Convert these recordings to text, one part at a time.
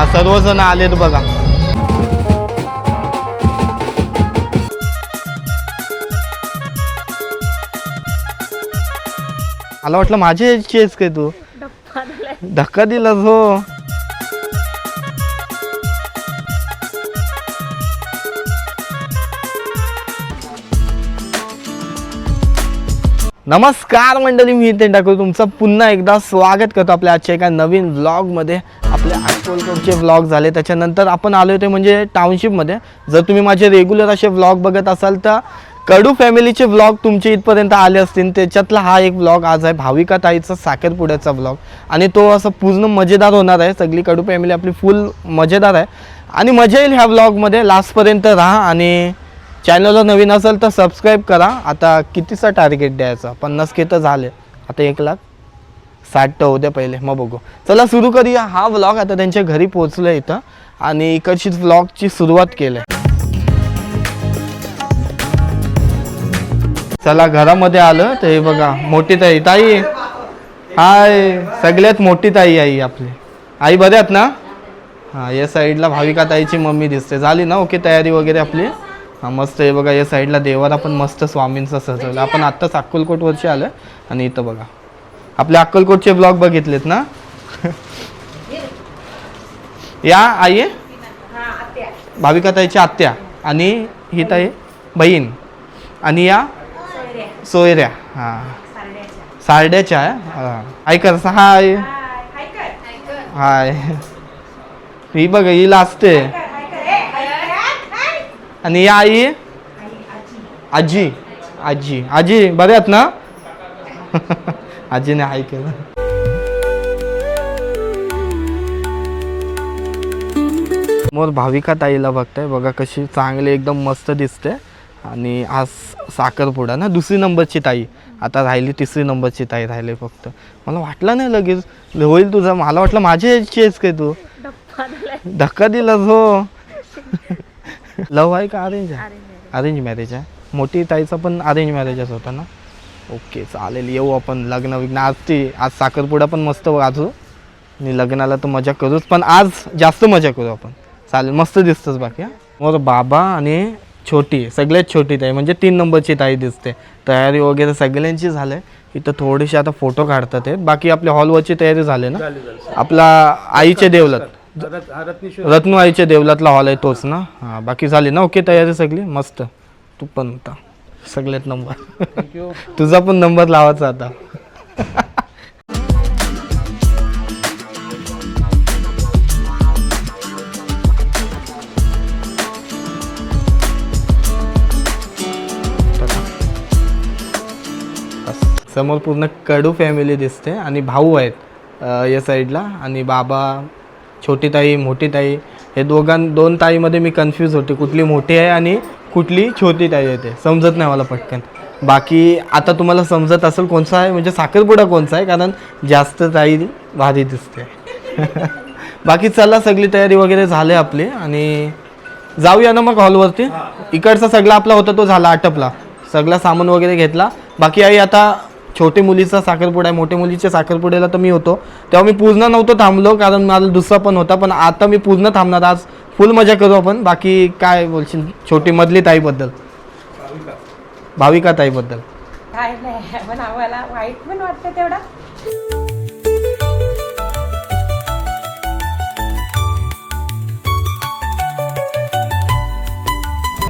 सर्वजण आलेत बघा. मला वाटलं माझ्या एजची आहेस काय तू. धक्का दिलास हो. नमस्कार मंडळी, मी इथे टाकू तुमचं पुन्हा एकदा स्वागत करतो आपल्या आजच्या एका नवीन व्लॉगमध्ये. आपले अक्कलकोटचे व्लॉग झाले, त्याच्यानंतर आपण आलो होते म्हणजे टाउनशिपमध्ये. जर तुम्ही माझे रेग्युलर असे व्लॉग बघत असाल तर कडू फॅमिलीचे व्लॉग तुमच्या इथपर्यंत आले असतील. त्याच्यातला हा एक व्लॉग आज आहे भाविका ताईचा साखरपुड्याचा व्लॉग, आणि तो असं पूर्ण मजेदार होणार आहे. सगळी कडू फॅमिली आपली फुल मजेदार आहे आणि मजा येईल ह्या व्लॉगमध्ये. लास्टपर्यंत राहा आणि चॅनलला नवीन असेल तर सबस्क्राईब करा. आता कितीचा टार्गेट द्यायचा? 50K तर झाले, आता 1,60,000 तर होऊ द्या पहिले, मग बघू. चला सुरू करूया हा व्लॉग. आता त्यांच्या घरी पोहोचलो इथं आणि इकडचीच व्लॉगची सुरुवात केली. चला घरामध्ये आलं तर हे बघा मोठी ताई. ताई हाय, सगळ्यात मोठी ताई आई आपली. आई बरे आहेत ना? हां, या साईडला भाविका ताईची मम्मी दिसते. झाली ना ओके तयारी वगैरे आपली? हां मस्त. हे बघा या साईडला देवारा पण मस्त स्वामींचा सजवला. आपण आत्ताच अक्कलकोटवरचे आलं आणि इथं बघा आपले अक्कलकोटचे ब्लॉग बघितलेत ना. या आई भाविका ताईची आत्या आणि ही ताई बहीण आणि या सोयऱ्या. हां सारड्याच्या आहे. हां आई करसा. हाय हाय. ही बघा ही लाजते. आणि या आई आजी. आजी आजी बरे आहेत ना? आजीने हाय केलं. मोर भाविका ताईला बघताय बघा कशी चांगली एकदम मस्त दिसते. आणि आज साखरपुडा ना, 2री नंबरची ताई. आता राहिली 3री नंबरची ताई राहिली फक्त. मला वाटलं नाही लगेच होईल तुझं. मला वाटलं माझ्या एजची आहेस काय तू. धक्का दिलास हो. लव आहे का अरेंज आहे? अरेंज मॅरेज आहे. मोठी ताईचा पण अरेंज मॅरेजच होता ना. ओके चालेल, येऊ आपण लग्न विग्न. आज साखरपुडा पण मस्त वाजू आणि लग्नाला तर मजा करूच, पण आज जास्त मजा करू आपण. चालेल, मस्त दिसतंच बाकी. मोर बाबा आणि छोटी, सगळ्यात छोटी ताई म्हणजे 3 नंबरची ताई दिसते. तयारी वगैरे सगळ्यांची झाली. इथं थोडीशी आता फोटो काढतात आहेत. बाकी आपल्या हॉलवरची तयारी झाली ना. आपला आईचे देवलात रत्नू आईच्या देवलातला हॉल आहे तोच ना. हां बाकी झाली ना ओके तयारी सगळी मस्त. तू पण होता सगळ्यात नंबर. तुझा पण नंबर लावायचा आता. समोर पूर्ण कडू फॅमिली दिसते आणि भाऊ आहेत या साईडला. आणि बाबा, छोटी ताई, मोठी ताई. हे दोन ताईमध्ये मी कन्फ्यूज होते कुठली मोठी आहे आणि कुठली छोटी ताई आहे. ते समजत नाही मला पटकन. बाकी आता तुम्हाला समजत असेल कोणचा आहे म्हणजे साखरपुडा कोणचा आहे, कारण जास्त ताई भारी दिसते. बाकी चला सगळी तयारी वगैरे झाली आपली आणि जाऊया ना मग हॉलवरती. इकडचा सगळा आपला होता तो झाला, आटपला सगळा सामान वगैरे घेतला. बाकी आई आता छोटी मुलीचा साखरपुडा आहे. मोठ्या मुलीच्या साखरपुड्याला तर मी होतो तेव्हा मी पूर्ण नव्हतो थांबलो, कारण मला दुसरा पण होता. पण आता मी पूर्ण थांबणार. आज फुल मजा करू आपण. बाकी काय बोलशील छोटी मधली ताईबद्दल? भाविका ताईबद्दल काय नाही, पण आम्हाला वाईट पण वाटतं तेवढा.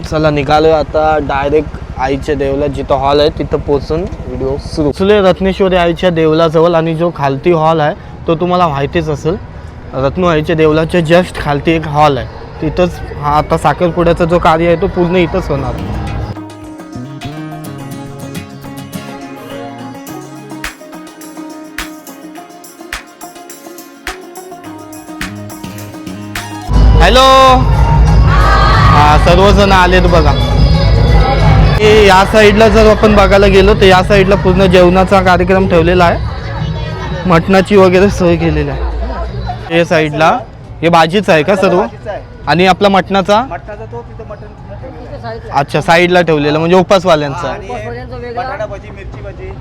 चला निघालो आता डायरेक्ट आईच्या देवला, जिथं हॉल आहे तिथं पोहोचून व्हिडिओ सुरू. रत्नेश्वरी आईच्या देवलाजवळ, आणि जो खालती हॉल आहे तो तुम्हाला माहितीच असेल. रत्नू आईच्या देवलाच्या जस्ट खालती एक हॉल आहे, तिथंच हा आता साखरपुड्याचा जो कार्य आहे तो पूर्ण इथंच होणार. हॅलो. हा सर्वजण आलेत बघा. या साईडला जर आपण बघायला गेलो तर या साईडला पूर्ण जेवणाचा कार्यक्रम ठेवलेला आहे. मटणाची वगैरे सोय केलेली आहे. हे साईडला हे भाजीच आहे का सर्व? आणि आपला मटणाचा अच्छा साईडला ठेवलेला म्हणजे उपासवाल्यांचा.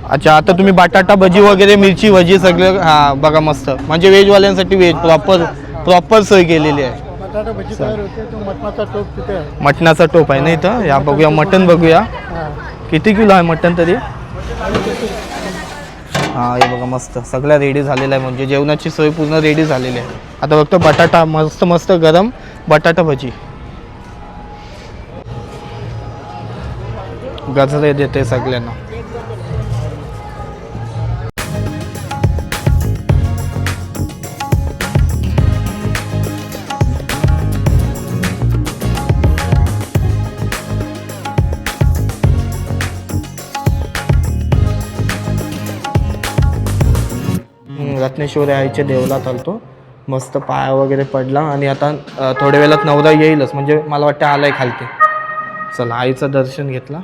अच्छा आता तुम्ही बटाटा भजी वगैरे मिरची भजी सगळं. हां बघा मस्त, म्हणजे व्हेजवाल्यांसाठी व्हेज प्रॉपर प्रॉपर सोय केलेली आहे. बटाटा भजी तयार होते तो मटणाचा टोप तिथे आहे. मटणाचा टोप आहे ना इथं. या बघूया मटण बघूया. किती किलो आहे मटण तरी? हां हे बघा मस्त सगळं रेडी झालेलं आहे. म्हणजे जेवणाची सोय पूर्ण रेडी झालेली आहे. आता फक्त बटाटा मस्त मस्त गरम बटाटा भजी. गजरे देते सगळ्यांना. रत्नेश्वरी आईच्या देवळात आलतो. मस्त पाया वगैरे पडला आणि आता थोड्या वेळात नवरा येईलच. म्हणजे मला वाटतं आलाय खालती. चला आईचं दर्शन घेतला.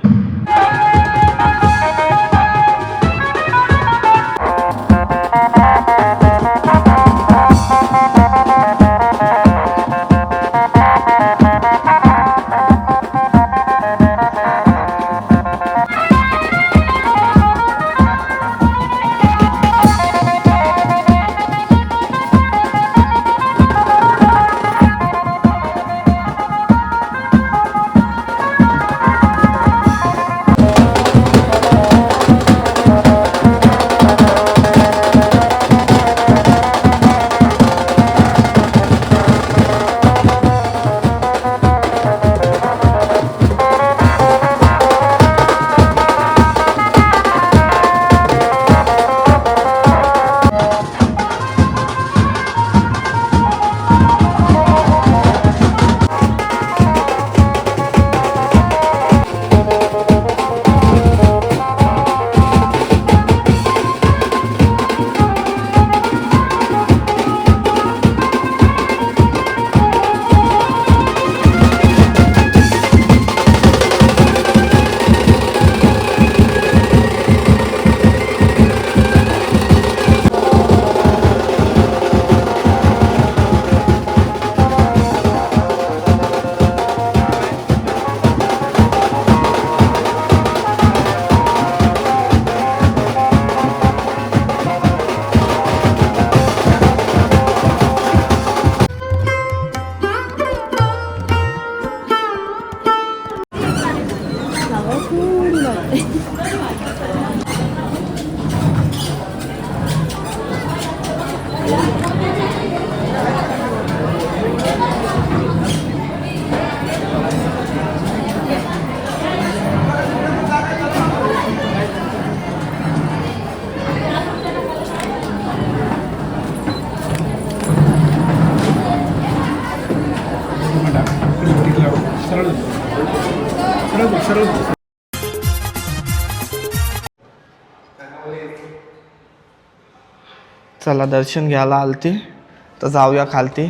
चला दर्शन घ्यायला आलती तर जाऊया खालती.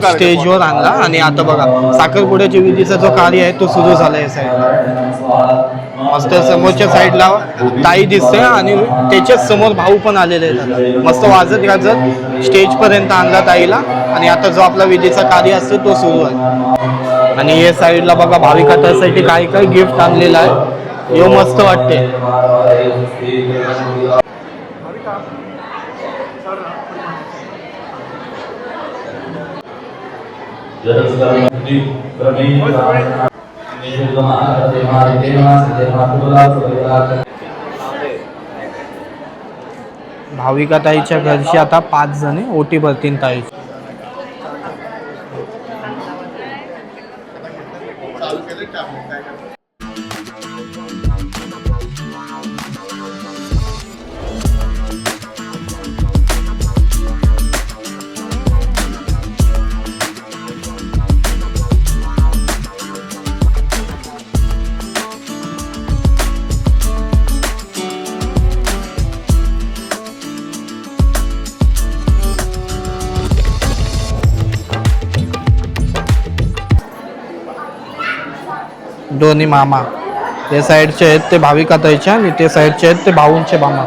स्टेजवर आणला आणि आता बघा साखरपुड्याच्या विधीचा जो कार्य आहे तो सुरू झाला आहे साईडला. मस्त समोरच्या साईडला ताई दिसते आणि त्याच्याच समोर भाऊ पण आलेले आहेत. मस्त वाजत गाजत स्टेज पर्यंत आणला ताईला आणि आता जो आपला विधीचा कार्य असतो तो सुरू आहे. आणि हे साईडला बघा भाविकांसाठी काय काय गिफ्ट आणलेलं आहे. यो मस्त वाटते. भाविका ताईच्या घरची आता 5 जणे ओटी भरतील ताई. दोन्ही मामा ते साईडचे आहेत ते भाविका ताईच्या आणि ते साईडचे आहेत ते भाऊंचे मामा.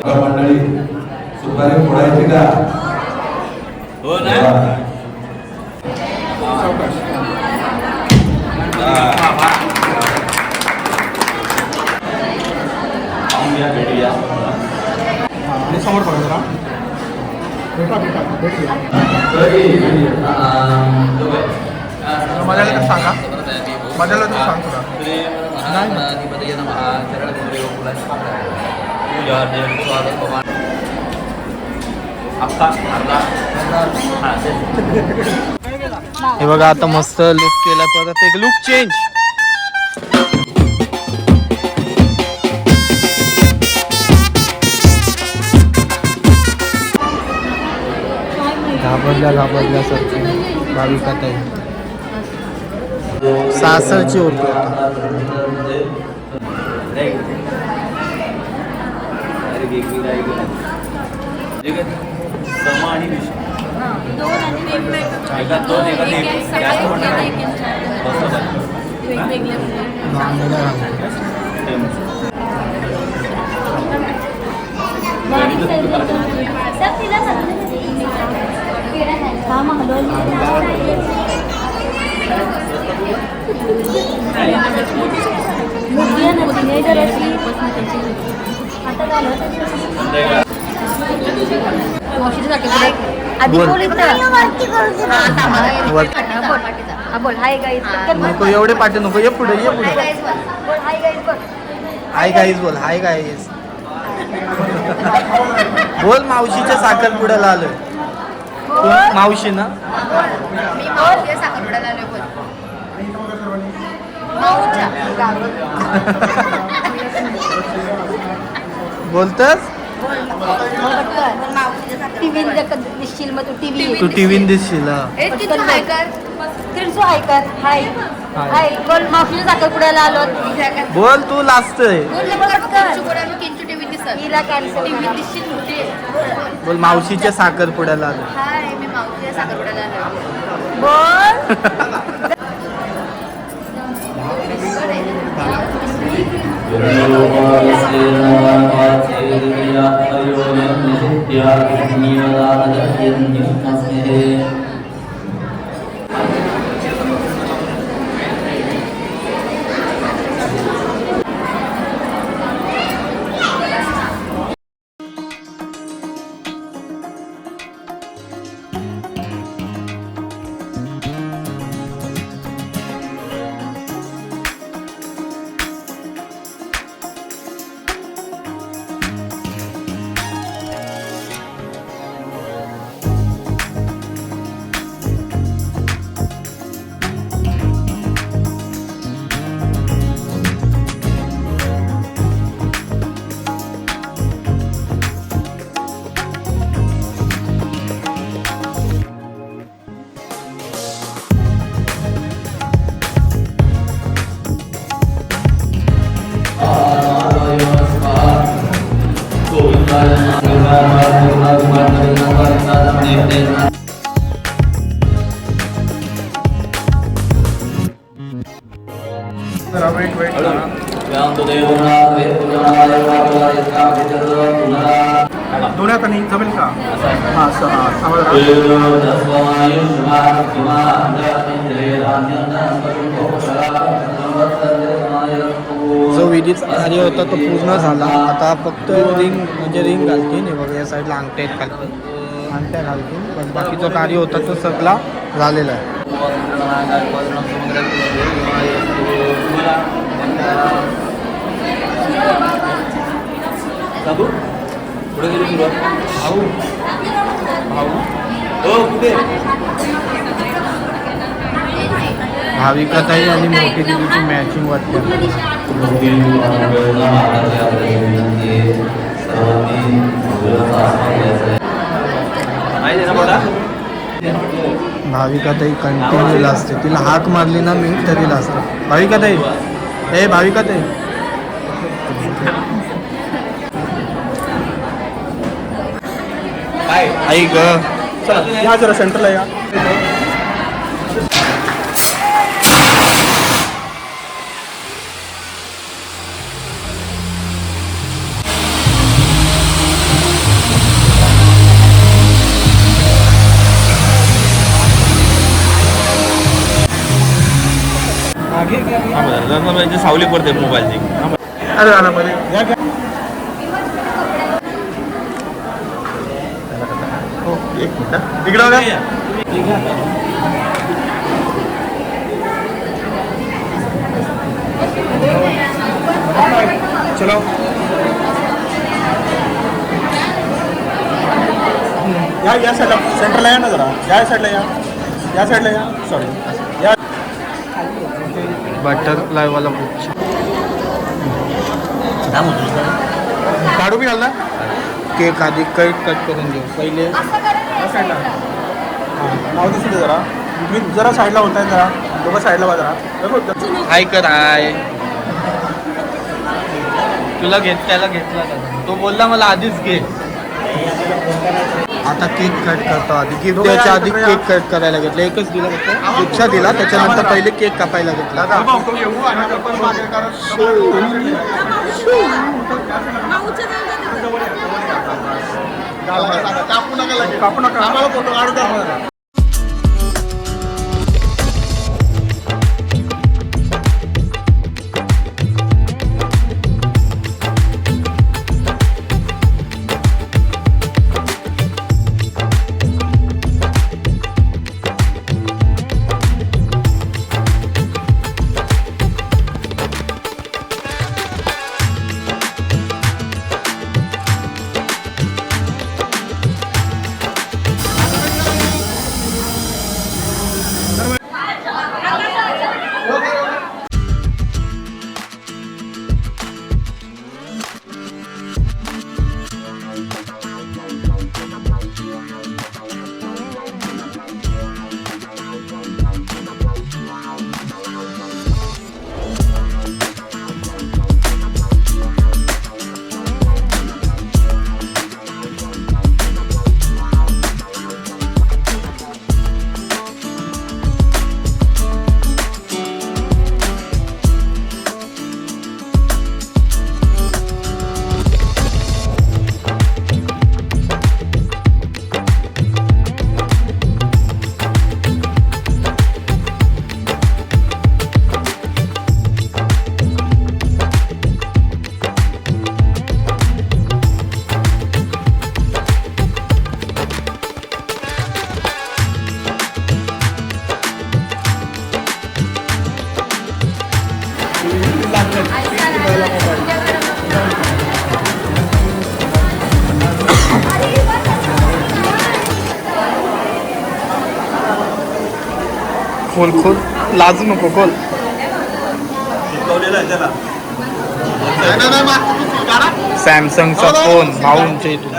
मंडळी सुपारी फोडायची का? हो ना. समोर पडा माझ्याला सांगा माझ्याला तू सांग हे बघा आता मस्त लुक केला. परत एक लुक चेंज. घाबरल्या सारखी भाविका ताई सासरची होती. नको एवढे पाठी नको. ये पुढे ये पुढे. हाय गाईज बोल. हाय गाईज बोल. मावशीच्या साखरपुड्याला आलोय. मावशी ना बोलतस तू टीव्ही दिसशील बोल मावशीच्या साखरपुड्याला आलो. बोल तू लाजतोय. बोल मावशीच्या साखरपुड्याला आलो. मी मावशीच्या साखरपुड्याला आलो. बोल जरा वेट वेट करा. दोन्ही हातांनी जमेल का? हां असं हां थांबा जरा. जो विधीचा कार्य होता तो पूर्ण झाला. आता फक्त रिंग म्हणजे रिंग घालतील हे बघा या साईडला अंगठ्या आहेत खाली अंगठ्या घालतील पण बाकीचं कार्य होता तो सगळा झालेला आहे. पुढे गेली सुरुवात. भाविकाताई आणि मोठी देवीची मॅचिंग वाटते. भाविकाताई कंटिन्यू असते. तिला हाक मारली ना मी तरी असते. भाविकाताई ए भाविकाताई आई ग चला या जरा सेंटरला या. सावली पडते मोबाईलची. अरे आला मध्ये या घ्या. हो एक मिनिट इकडं बघा. चलो या साईडला सेंटरला या ना जरा. या साईडला या साईडला या. सॉरी या. बटरफ्लायवाला बुक काढू बी घालला. केक आधी कट करून घेऊ पहिले. या साईडला हां नाव दिसू दे जरा. मी जरा साईडला होत आहे जरा. दोघं साईडला बा जरा. हाय कर हाय. तुला त्याला घेतला का? तो बोलला मला आधीच घे. आता केक कट करतो आधी की त्याच्या आधी केक कट करायला घेतला. एकच दिला फक्त रिक्षा दिला त्याच्यानंतर पहिले केक कापायला घेतला. कापू नका आम्हाला फोटो काढू द्या. खोल खोल लाजू नको खोल. सॅमसंगचा फोन भाऊंच्या इथून.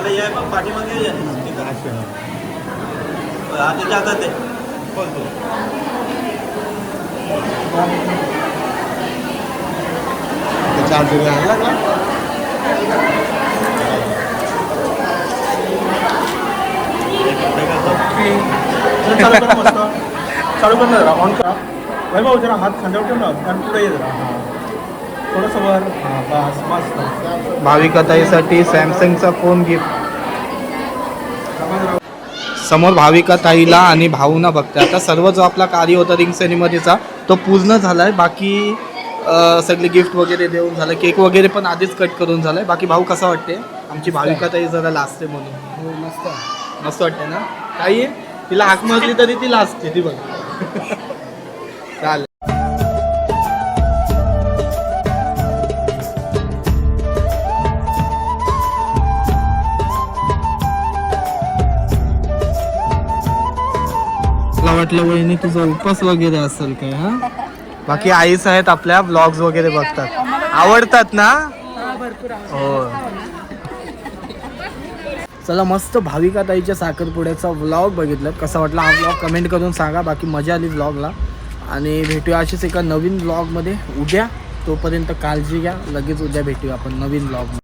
चालू कर ना जरा. ऑन करा. वैभव जरा हात खांद्यावर ठेव ना आणि पुढे ये जरा. थोडंसं वर हां बस मस्त. भाविका ताईसाठी सॅमसंगचा फोन गिफ्ट. समोर भाविका ताईला आणि भाऊना बघते. आता सर्व जो आपला कार्य होता रिंग सेरेमनीचा तो पूर्ण झाला आहे. बाकी सगळे गिफ्ट वगैरे देऊन झालं. केक वगैरे पण आधीच कट करून झालं आहे. बाकी भाऊ कसा वाटते? आमची भाविका ताई जरा लाजते म्हणून. हो मस्त. मस्त वाटते ना ताई? तिला हाक मारली तरी ती लाजते ती बघ. चालेल. मला वाटलं वहिनी तुझा उपास वगैरे असेल काय. हा बाकी आईस आहेत आपल्या व्लॉग्स वगैरे बघतात. आवडतात ना? हो. चला मस्त भाविका ताईच्या साखरपुड्याचा व्लॉग बघितलं. कसा वाटला हा व्लॉग कमेंट करून सांगा. बाकी मजा आली व्लॉगला आणि भेटूया अशीच एका नवीन व्लॉगमध्ये उद्या. तोपर्यंत काळजी घ्या. लगेच उद्या भेटूया आपण नवीन व्लॉग.